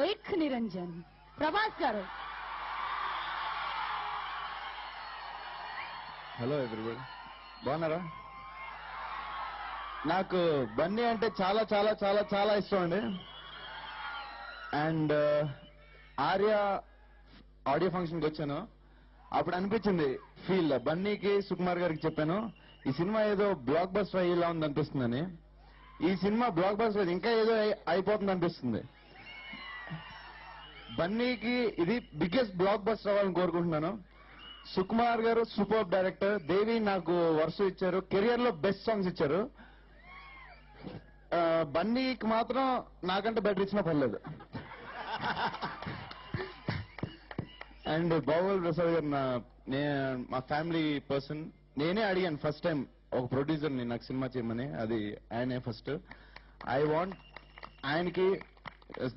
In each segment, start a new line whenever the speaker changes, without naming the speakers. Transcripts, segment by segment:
ఏక్ నిరంజన్ ప్రభాస్ గారు.
Hello everybody, బాగున్నారా? నాకు బన్నీ అంటే చాలా చాలా చాలా చాలా ఇష్టం అండి. అండ్ ఆర్య ఆడియో ఫంక్షన్కి వచ్చాను, అప్పుడు అనిపించింది ఫీల్ బన్నీకి సుకుమార్ గారికి చెప్పాను, ఈ సినిమా ఏదో బ్లాక్ బస్టర్ అయ్యేలా ఉంది అనిపిస్తుందని. ఈ సినిమా బ్లాక్ బస్టర్ ఇంకా ఏదో అయిపోతుంది అనిపిస్తుంది. బన్నీకి ఇది బిగ్గెస్ట్ బ్లాక్ బస్టర్ అవ్వాలని కోరుకుంటున్నాను. సుకుమార్ గారు సూపర్ డైరెక్టర్, దేవి నాకు వరుస ఇచ్చారు, కెరియర్ లో బెస్ట్ సాంగ్స్ ఇచ్చారు. బన్నీకి మాత్రం నాకంటే బెటర్ ఇచ్చినా పర్లేదు. అండ్ బాహుబలి ప్రసాద్ గారు మా ఫ్యామిలీ పర్సన్. నేనే అడిగాను ఫస్ట్ టైం ఒక ప్రొడ్యూసర్ని నాకు సినిమా చేయమని, అది ఆయనే ఫస్ట్. ఐ వాంట్ ఆయనకి,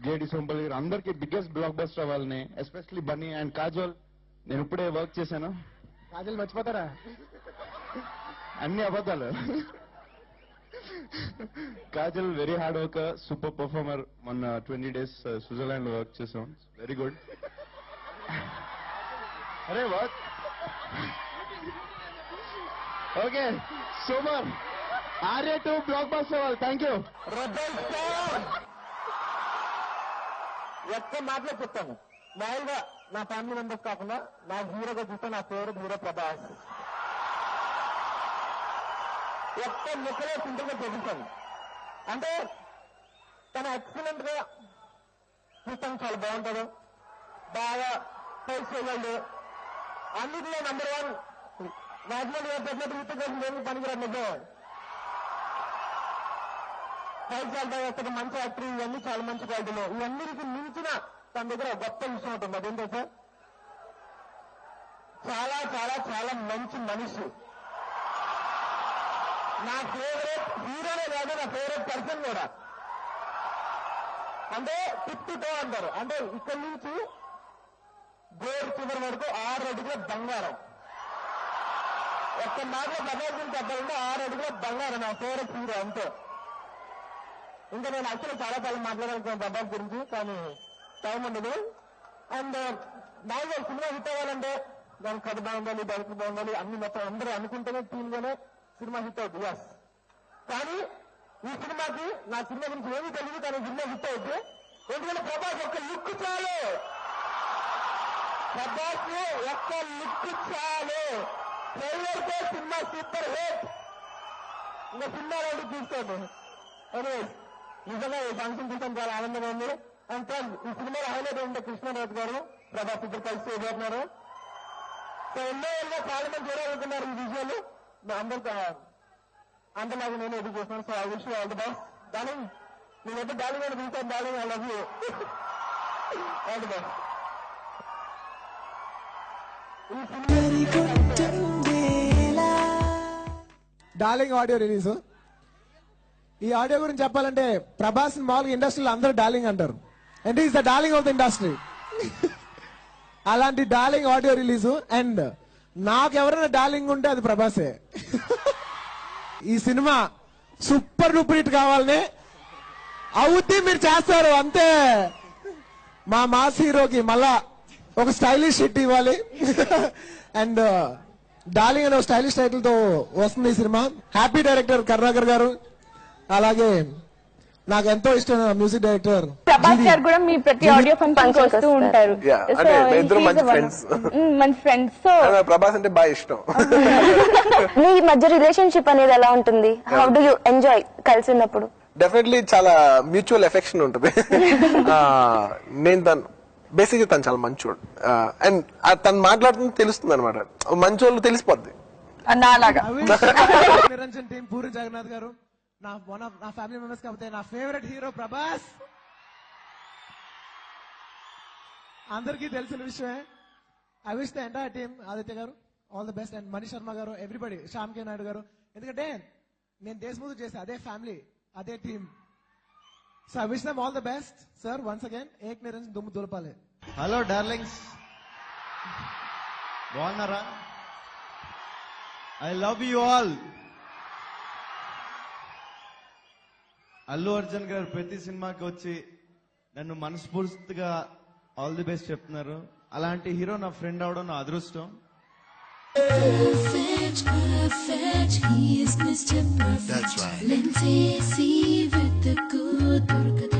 జేడి సోంపల్లి గారు అందరికీ బిగ్గెస్ట్ బ్లాక్ బస్టర్ అవ్వాలని, ఎస్పెషల్లీ బన్నీ అండ్ కాజోల్. నేను ఇప్పుడే వర్క్ చేశాను.
కాజల్ మర్చిపోతారా?
అన్ని అబద్ధాలు. Kajal very hard worker, super performer. మొన్న 20 days స్విట్జర్లాండ్ లో వర్క్ చేసాం, వెరీ గుడ్. అరే work okay. Super. Arya 2 blockbuster అవ్వాలి. Thank you.
ఒక్క మాటలో చెప్తాను, మామూలుగా నా ఫ్యామిలీ మెంబర్స్ కాకుండా నా హీరోగా చూస్తే నా ఫేవరెట్ హీరో ప్రభాస్. ఒక్క ముక్కలో సింపుల్గా చూపిస్తాను. అంటే తన ఎక్సలెంట్ గా చూస్తాను, చాలా బాగుంటాడు, బాగా ఫైట్ చేయగలడు, అన్నిటిలో నెంబర్ 1. రాజమౌళి గారు చెప్పినట్టు గుర్తు చేసింది ఏమి పనికిరాదు నిజం. ఫైట్ చాలా బాగా వస్తుంది, మంచి యాక్టర్, ఇవన్నీ చాలా మంచి క్వాలిటీలో. ఇవన్నిటికి మించిన తన దగ్గర గొప్ప విషయం ఉంటుంది. అదేంటో సార్, చాలా చాలా చాలా మంచి మనిషి. నా ఫేవరెట్ హీరోనే కాదు, నా ఫేవరెట్ పర్సన్ కూడా. అంటే టిప్ టో అంటారు, అంటే ఇక్కడి నుంచి గోరు చివరి వరకు 6 అడుగుల బంగారం. ఒక్క మాటలో ప్రభాస్ గురించి చెప్పాలంటే 6 అడుగుల బంగారం నా ఫేవరెట్ హీరో అంతే. ఇంకా నేను యాక్చువల్లీ చాలా చాలా మాట్లాడాలనుకున్నాను ప్రభాస్ గురించి, కానీ టైం ఉండదు. అండ్ మామూలుగా సినిమా హిట్ అవ్వాలంటే దానికి కథ బాగుండాలి, డైరెక్టర్ బాగుండాలి, అన్ని మొత్తం అందరూ అనుకుంటేనే టీమ్గానే సినిమా హిట్ అవుతుంది. ఎస్, కానీ ఈ సినిమాకి నా సినిమా గురించి ఏమీ తెలియదు, కానీ సినిమా హిట్ అవుతుంది. ఎందుకంటే ప్రభాస్ ఒక్క లుక్ చాలు, ప్రభాస్ ఒక్క లుక్ చాలు, ట్రైలర్తో సినిమా సూపర్ హిట్. ఇంకా సినిమా రెండు చూస్తాను. నిజంగా ఈ ఫంక్షన్ చూసాను, చాలా ఆనందంగా ఉంది. అండ్ ఈ సినిమాలో హైలైట్ ఉంటే కృష్ణరాజు గారు ప్రభాస్ ఇద్దరు కలిసి చేయబోతున్నారు. సో ఎన్నో ఏళ్ళలో చాలా మంది చూడాలనుకున్నారు ఈ విజయాలు. అందరిలాగా నేను ఎదురు చేస్తున్నాను. So I wish you all the best darling. నేనైతే డార్లింగ్ అని పిలుస్తాను, darling I love you. All the best. ఈ సినిమా
డార్లింగ్ ఆడియో రిలీజ్. ఈ ఆడియో గురించి చెప్పాలంటే ప్రభాస్ మామూలుగా ఇండస్ట్రీలో అందరూ డార్లింగ్ అంటారు, and is the darling of the industry. అలాంటి డార్లింగ్ ఆడియో రిలీజ్. అండ్ నాకు ఎవరైనా డార్లింగ్ ఉంటే అది ప్రభాసే. ఈ సినిమా సూపర్ డూపర్ హిట్ కావాలని అవుద్ది, మీరు చేస్తారు అంతే. మా మాస్ హీరోకి మళ్ళా ఒక స్టైలిష్ హిట్ ఇవ్వాలి. అండ్ డార్లింగ్ అనే స్టైలిష్ టైటిల్ తో వస్తుంది ఈ సినిమా. హ్యాపీ డైరెక్టర్ కరుణాకర్ గారు, అలాగే నాకు ఎంతో ఇష్టమైన మ్యూజిక్ డైరెక్టర్
ప్రభాస్ గారు కూడా మీ ప్రతి ఆడియో ఫంక్షన్ వస్తూ ఉంటారు. మంచి ఫ్రెండ్స్. సో
ప్రభాస్ అంటే బాగా ఇష్టం.
మీ మధ్య రిలేషన్షిప్ అనేది ఎలా ఉంటుంది? హౌ డు యూ ఎంజాయ్ కలిసి ఉన్నప్పుడు?
డెఫినెట్లీ చాలా మ్యూచువల్ ఎఫెక్షన్ ఉంటుంది. నేను తను బేసిక్గా తను చాలా మంచోడు, అండ్ తను మాట్లాడుతుంది తెలుస్తుంది అనమాట. మంచోళ్ళు తెలిసిపోద్ది.
నిరంజన్ టీం, పూరి జగన్నాథ్ గారు, నా ఫ్యామిలీ మెంబర్స్ కాకపోతే నా ఫేవరెట్ హీరో ప్రభాస్. అందరికీ తెలిసిన విషయమే. I wish the entire team, Aditya గారు all the best, and Manish Sharma గారు, ఎవ్రీబడి, శ్యామ్ కే నాయుడు గారు. ఎందుకంటే నేను దేశముద్దు చేసే అదే ఫ్యామిలీ, అదే team. So I wish them all the best. Sir once again Ek Niranjan దుమ్ము దులపాలి.
హలో డార్లింగ్స్, బాగున్నారా? I love you all. Allu Arjun గారు ప్రతి సినిమాకి వచ్చి నన్ను మనస్ఫూర్తిగా ఆల్ ది బెస్ట్ చెప్తున్నారు. అలాంటి హీరో నా ఫ్రెండ్ అవడం నా అదృష్టం.
Perfect, perfect, he is Mr. Perfect. That's right. Lenses see with the good,